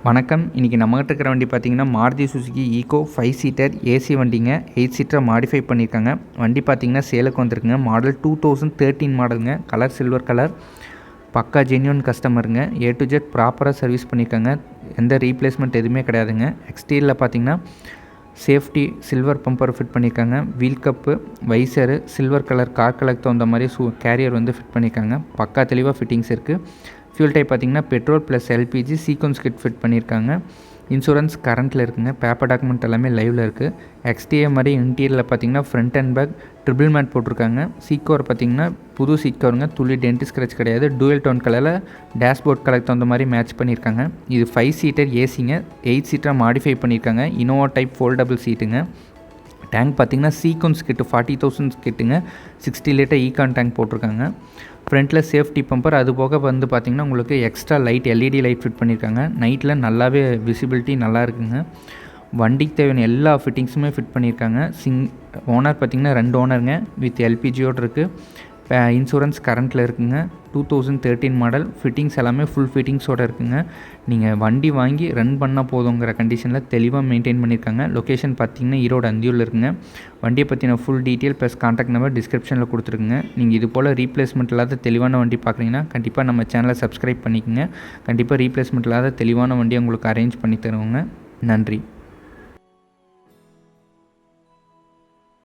வணக்கம். இன்றைக்கி நம்மகிட்ட இருக்கிற வண்டி பார்த்திங்கன்னா Maruti Suzuki Eeco 5 seater AC வண்டிங்க. 8 சீட்டரை மாடிஃபை பண்ணியிருக்காங்க. வண்டி பார்த்திங்கன்னா சேலுக்கு வந்திருக்குங்க. மாடல் 2013 மாடலுங்க. Colour silver colour. பக்கா ஜென்யூன் கஸ்டமருங்க. ஏ டு ஜெட் ப்ராப்பராக சர்வீஸ் பண்ணியிருக்காங்க. எந்த ரீப்ளேஸ்மெண்ட் எதுவுமே கிடையாதுங்க. எக்ஸ்டீரியரில் பார்த்திங்கன்னா சேஃப்டி சில்வர் பம்பர் ஃபிட் பண்ணியிருக்காங்க. Wheel cup, visor, silver colour car கலருக்கு தகுந்த மாதிரி கேரியர் வந்து ஃபிட் பண்ணியிருக்காங்க. பக்கா தெளிவாக ஃபிட்டிங்ஸ் இருக்குது. ஃபியூல் டைப் பார்த்திங்கன்னா petrol plus LPG sequence kit fit பண்ணியிருக்காங்க. இன்சூரன்ஸ் கரண்ட்டில் இருக்குங்க. பேப்பர் டாக்குமெண்ட் எல்லாமே லைவில் இருக்குது. எக்ஸ்டிஏ மாதிரி இன்டீரியரில் பார்த்திங்கன்னா front and back triple mat போட்டிருக்காங்க. சீட் கவர் பார்த்திங்கன்னா புது சீட் கவருங்க. துளி டென்ட் ஸ்க்ராட்ச் கிடையாது. டூயல் டோன் கலரில் டேஷ்போர்ட் கலருக்கு தகுந்த மாதிரி மேட்ச் பண்ணியிருக்காங்க. இது 5 சீட்டர் ஏசிங்க. 8 சீட்டராக மாடிஃபை பண்ணியிருக்காங்க. இனோவா டைப் ஃபோல்டபுள் சீட்டுங்க. டேங்க் பார்த்திங்கன்னா சீக்வன்ஸ் கிட்டு 40,000 கிட்டுங்க. 60 லிட்டர் ஈகான் டேங்க் போட்டிருக்காங்க. ஃப்ரண்ட்டில் சேஃப்டி பம்பர், அது போக வந்து பார்த்திங்கன்னா உங்களுக்கு extra light LED light fit பண்ணியிருக்காங்க. நைட்டில் நல்லாவே விசிபிலிட்டி நல்லா இருக்குங்க. வண்டிக்கு தேவையான எல்லா ஃபிட்டிங்ஸுமே ஃபிட் பண்ணியிருக்காங்க. ஓனர் பார்த்திங்கன்னா 2 ஓனருங்க வித் எல்பிஜியோடு இருக்குது. இன்சூரன்ஸ் கரண்ட்டில் இருக்குங்க. 2013 மாடல். ஃபிட்டிங்ஸ் எல்லாமே ஃபுல் ஃபிட்டிங்ஸோடு இருக்குங்க. நீங்கள் வண்டி வாங்கி ரன் பண்ணால் போதுங்கிற கண்டிஷனில் தெளிவாக மெயின்டைன் பண்ணியிருக்காங்க. லொக்கேஷன் பார்த்திங்கன்னா ஈரோடு அந்தியூரில் இருக்குங்க. வண்டியை பற்றின full detail plus contact number டிஸ்கிரிப்ஷனில் கொடுத்துருக்குங்க. நீங்கள் இது போல் ரீப்ளேஸ்மெண்ட் இல்லாத தெளிவான வண்டி பார்க்குறீங்கன்னா கண்டிப்பாக நம்ம சேனலை சப்ஸ்கிரைப் பண்ணிக்கோங்க. கண்டிப்பாக ரீப்ளேஸ்மெண்ட் இல்லாத தெளிவான வண்டியை உங்களுக்கு அரேஞ்ச் பண்ணி தருவோங்க. நன்றி.